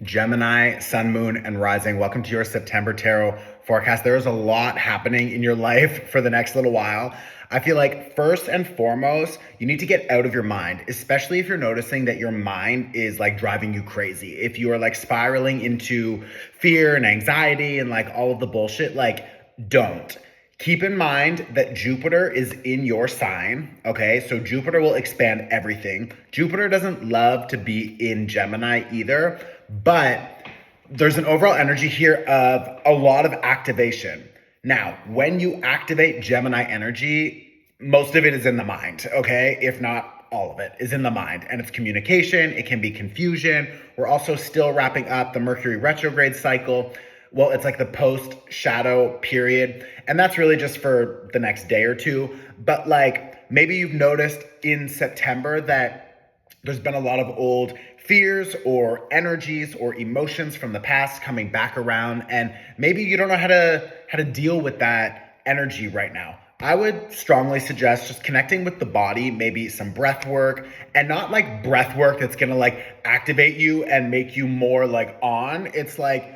Gemini, Sun, Moon, and Rising. Welcome to your September Tarot forecast. There is a lot happening in your life for the next little while. I feel like first and foremost, you need to get out of your mind, especially if you're noticing that your mind is like driving you crazy. If you are like spiraling into fear and anxiety and like all of the bullshit, like don't. Keep in mind that Jupiter is in your sign, okay? So Jupiter will expand everything. Jupiter doesn't love to be in Gemini either, but there's an overall energy here of a lot of activation. Now, when you activate Gemini energy, most of it is in the mind, okay? If not all of it is in the mind, and it's communication, it can be confusion. We're also still wrapping up the Mercury retrograde cycle. Well, it's like the post shadow period. And that's really just for the next day or two. But like maybe you've noticed in September that there's been a lot of old fears or energies or emotions from the past coming back around. And maybe you don't know how to deal with that energy right now. I would strongly suggest just connecting with the body, maybe some breath work, and not like breath work that's gonna like activate you and make you more like on. It's like,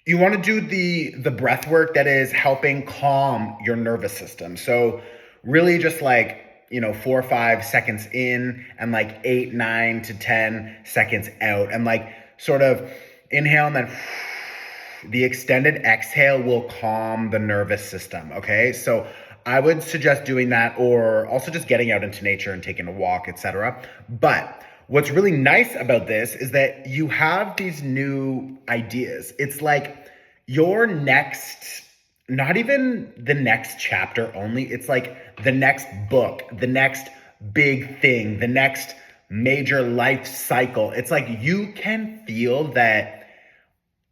you want to do the breath work that is helping calm your nervous system. So really just like, 4 or 5 seconds in and like 8, 9 to 10 seconds out, and like sort of inhale and then the extended exhale will calm the nervous system. Okay. So I would suggest doing that, or also just getting out into nature and taking a walk, etc. But what's really nice about this is that you have these new ideas. It's like your next, not even the next chapter only, it's like the next book, the next big thing, the next major life cycle. It's like you can feel that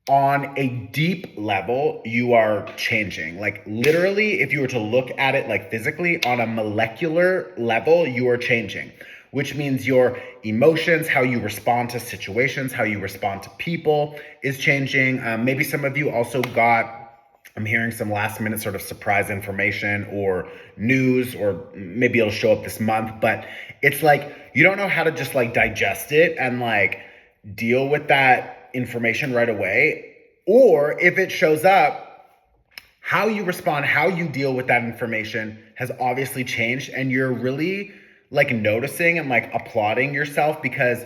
on a deep level, you are changing. Like literally, if you were to look at it like physically on a molecular level, you are changing, which means your emotions, how you respond to situations, how you respond to people is changing. Maybe some of you also I'm hearing some last minute sort of surprise information or news, or maybe it'll show up this month, but it's like, you don't know how to just like digest it and like deal with that information right away. Or if it shows up, how you respond, how you deal with that information has obviously changed, and you're really like noticing and like applauding yourself, because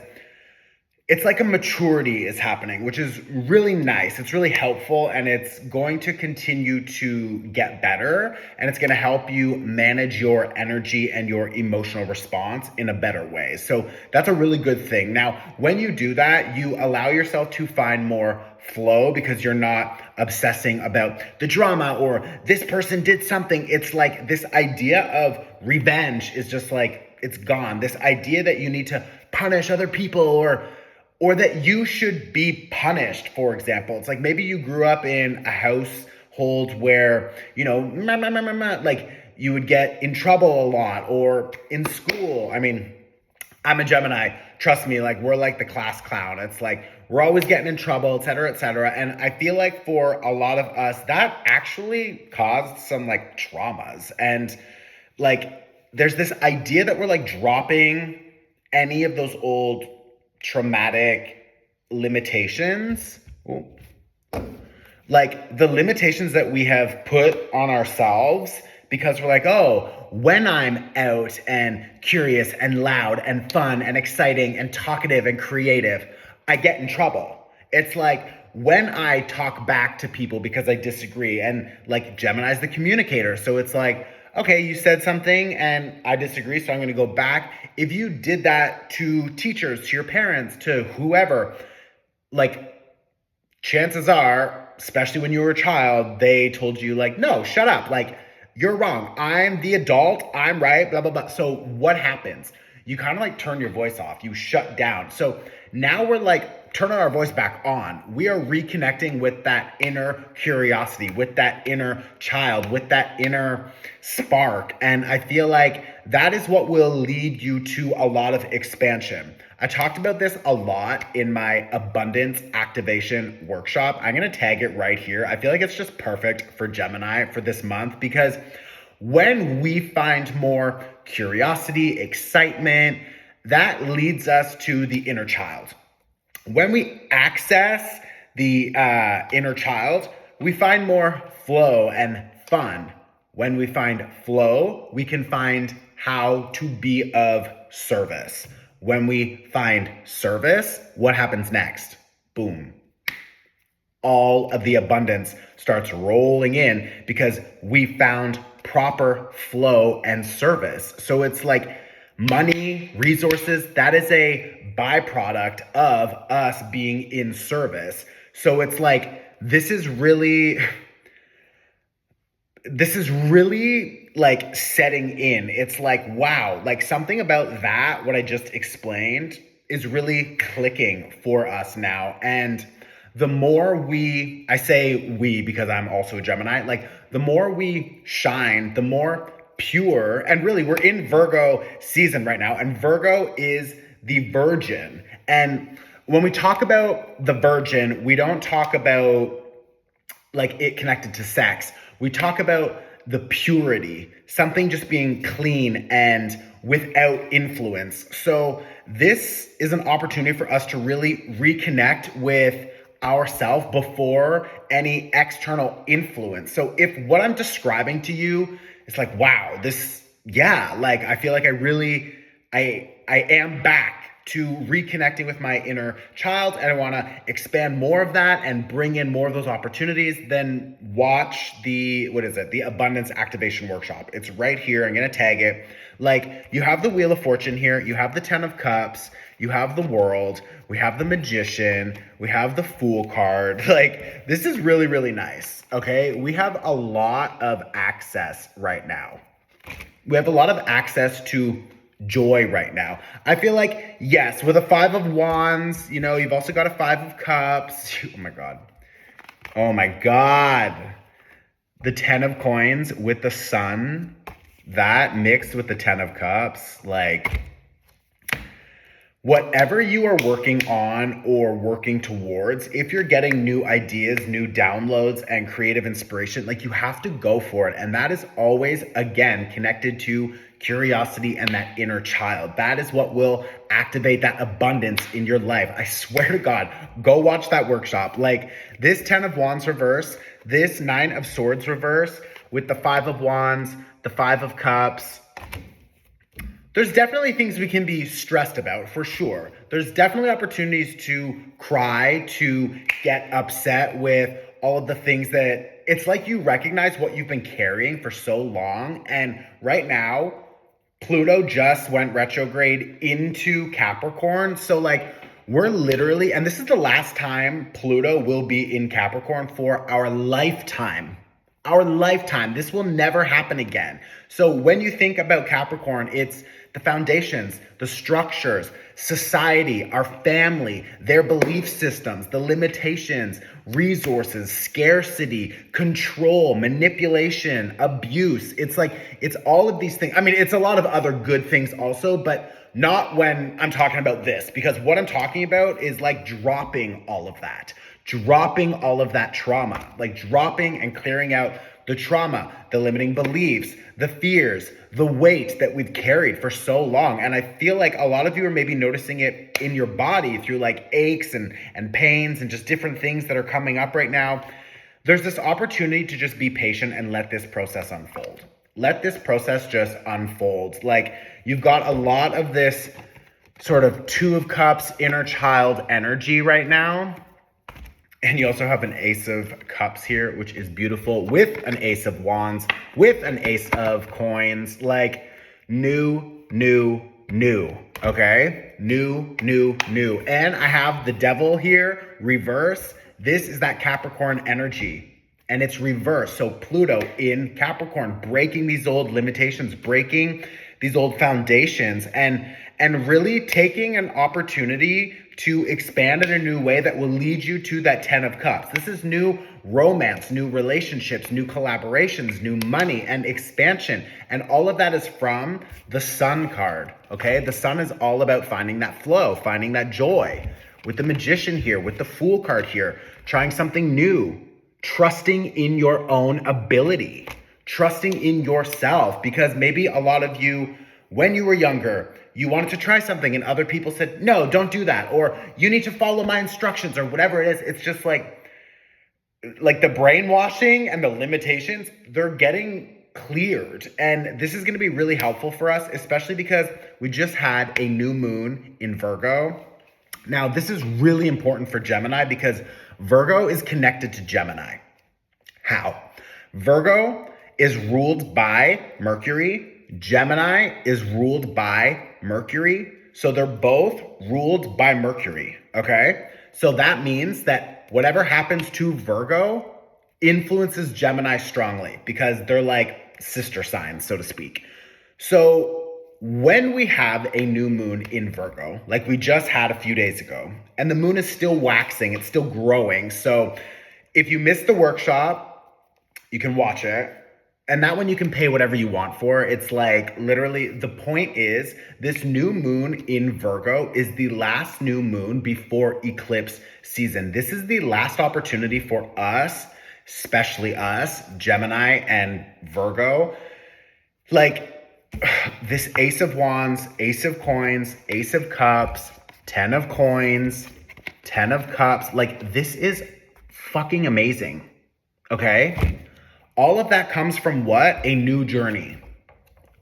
it's like a maturity is happening, which is really nice. It's really helpful, and it's going to continue to get better, and it's going to help you manage your energy and your emotional response in a better way. So that's a really good thing. Now, when you do that, you allow yourself to find more flow, because you're not obsessing about the drama or this person did something. It's like this idea of revenge is just like, it's gone. This idea that you need to punish other people or that you should be punished, for example. It's like maybe you grew up in a household where, like you would get in trouble a lot, or in school. I mean, I'm a Gemini. Trust me, like we're like the class clown. It's like we're always getting in trouble, et cetera, et cetera. And I feel like for a lot of us, that actually caused some like traumas. And like there's this idea that we're like dropping any of those old traumatic limitations, like the limitations that we have put on ourselves, because we're like, oh, when I'm out and curious and loud and fun and exciting and talkative and creative, I get in trouble. It's like when I talk back to people because I disagree, and like Gemini's the communicator. So it's like, okay, you said something and I disagree, so I'm going to go back. If you did that to teachers, to your parents, to whoever, like chances are, especially when you were a child, they told you like, no, shut up. Like, you're wrong. I'm the adult. I'm right, blah, blah, blah. So what happens? You kind of like turn your voice off. You shut down. So now we're like turning our voice back on. We are reconnecting with that inner curiosity, with that inner child, with that inner spark. And I feel like that is what will lead you to a lot of expansion. I talked about this a lot in my abundance activation workshop. I'm going to tag it right here. I feel like it's just perfect for Gemini for this month, because when we find more curiosity, excitement, that leads us to the inner child. When we access the inner child, we find more flow and fun. When we find flow, we can find how to be of service. When we find service, what happens next? Boom. All of the abundance starts rolling in because we found proper flow and service. So it's like money, resources, that is a byproduct of us being in service. So it's like, this is really like setting in. It's like, wow, like something about that, what I just explained, is really clicking for us now. And the more I say we because I'm also a Gemini, like the more we shine, the more pure, and really we're in Virgo season right now, and Virgo is the virgin. And when we talk about the virgin, we don't talk about like it connected to sex. We talk about the purity, something just being clean and without influence. So this is an opportunity for us to really reconnect with ourselves before any external influence. So if what I'm describing to you is like, wow, like I feel like I am back to reconnecting with my inner child, and I want to expand more of that and bring in more of those opportunities, then watch the Abundance Activation Workshop. It's right here. I'm going to tag it. Like, you have the Wheel of Fortune here, you have the 10 of Cups, you have the World, we have the Magician, we have the Fool card. Like, this is really, really nice. Okay. We have a lot of access right now. We have a lot of access to joy right now. I feel like, yes, with a 5 of Wands, you've also got a 5 of Cups. Oh my God. Oh my God. The 10 of Coins with the Sun, that mixed with the 10 of Cups, like whatever you are working on or working towards, if you're getting new ideas, new downloads, and creative inspiration, like you have to go for it. And that is always, again, connected to curiosity and that inner child. That is what will activate that abundance in your life. I swear to God, go watch that workshop. Like this 10 of Wands reverse, this 9 of Swords reverse with the 5 of Wands, the 5 of Cups. There's definitely things we can be stressed about, for sure. There's definitely opportunities to cry, to get upset with all of the things that it's like you recognize what you've been carrying for so long. And right now, Pluto just went retrograde into Capricorn. So like we're literally, and this is the last time Pluto will be in Capricorn for our lifetime. Our lifetime. This will never happen again. So when you think about Capricorn, it's the foundations, the structures, society, our family, their belief systems, the limitations, resources, scarcity, control, manipulation, abuse. It's like, it's all of these things. I mean, it's a lot of other good things also, but not when I'm talking about this, because what I'm talking about is like dropping all of that trauma, like dropping and clearing out the trauma, the limiting beliefs, the fears, the weight that we've carried for so long. And I feel like a lot of you are maybe noticing it in your body through like aches and pains and just different things that are coming up right now. There's this opportunity to just be patient and let this process unfold. Let this process just unfold. Like you've got a lot of this sort of 2 of Cups, inner child energy right now. And you also have an Ace of Cups here, which is beautiful, with an Ace of Wands, with an Ace of Coins, like new, okay? New. And I have the Devil here, reverse. This is that Capricorn energy, and it's reverse. So Pluto in Capricorn, breaking these old limitations, breaking these old foundations, and really taking an opportunity to expand in a new way that will lead you to that 10 of Cups. This is new romance, new relationships, new collaborations, new money and expansion. And all of that is from the Sun card, okay? The Sun is all about finding that flow, finding that joy. With the Magician here, with the Fool card here, trying something new, trusting in your own ability, trusting in yourself, because maybe a lot of you, when you were younger, you wanted to try something and other people said, no, don't do that. Or you need to follow my instructions or whatever it is. It's just like the brainwashing and the limitations, they're getting cleared. And this is going to be really helpful for us, especially because we just had a new moon in Virgo. Now, this is really important for Gemini because Virgo is connected to Gemini. How? Virgo is ruled by Mercury. Gemini is ruled by Mercury. So they're both ruled by Mercury, okay? So that means that whatever happens to Virgo influences Gemini strongly because they're like sister signs, so to speak. So when we have a new moon in Virgo, like we just had a few days ago, and the moon is still waxing, it's still growing. So if you missed the workshop, you can watch it. And that one you can pay whatever you want for. It's like literally the point is this new moon in Virgo is the last new moon before eclipse season. This is the last opportunity for us, especially us, Gemini and Virgo. Like this Ace of Wands, Ace of Coins, Ace of Cups, 10 of Coins, 10 of Cups. Like this is fucking amazing. Okay? All of that comes from what? A new journey.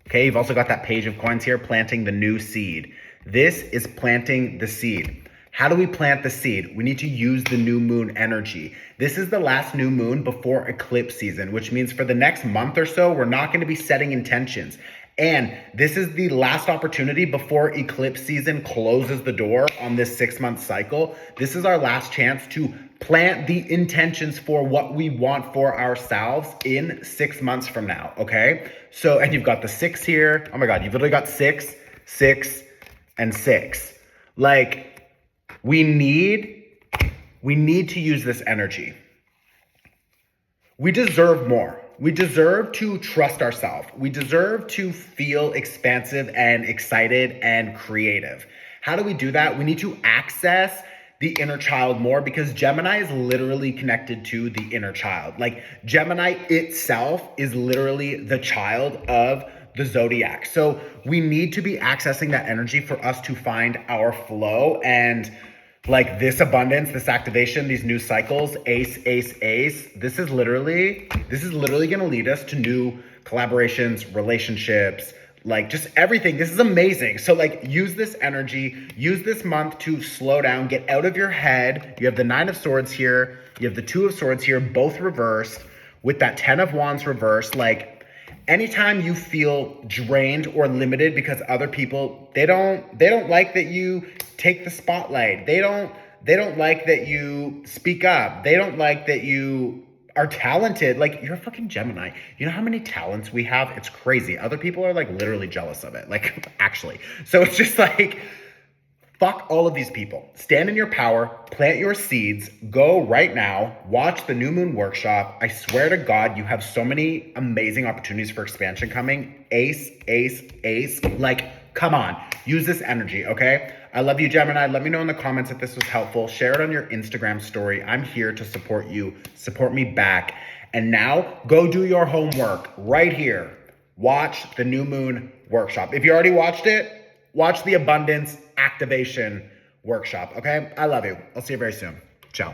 Okay, you've also got that Page of Coins here, planting the new seed. This is planting the seed. How do we plant the seed? We need to use the new moon energy. This is the last new moon before eclipse season, which means for the next month or so, we're not going to be setting intentions. And this is the last opportunity before eclipse season closes the door on this 6-month cycle. This is our last chance to plant the intentions for what we want for ourselves in 6 months from now, okay? So, and you've got the 6 here. Oh my God, you've literally got 6, 6, and 6. Like, we need to use this energy. We deserve more. We deserve to trust ourselves. We deserve to feel expansive and excited and creative. How do we do that? We need to access the inner child more because Gemini is literally connected to the inner child. Like Gemini itself is literally the child of the zodiac. So we need to be accessing that energy for us to find our flow and like this abundance, this activation, these new cycles, ace, ace, ace. This is literally going to lead us to new collaborations, relationships, like just everything. This is amazing. So like use this energy, use this month to slow down, get out of your head. You have the 9 of Swords here. You have the 2 of Swords here, both reversed with that 10 of Wands reversed. Like anytime you feel drained or limited because other people, they don't like that you take the spotlight. They don't like that you speak up. They don't like that you are talented. Like you're a fucking Gemini. You know how many talents we have? It's crazy. Other people are like literally jealous of it. Like actually. So it's just like, fuck all of these people. Stand in your power, plant your seeds, go right now, watch the New Moon Workshop. I swear to God, you have so many amazing opportunities for expansion coming. Ace, ace, ace. Like, come on, use this energy, okay? I love you, Gemini. Let me know in the comments if this was helpful. Share it on your Instagram story. I'm here to support you. Support me back. And now, go do your homework right here. Watch the New Moon Workshop. If you already watched it, watch the Abundance Activation Workshop, okay? I love you. I'll see you very soon. Ciao.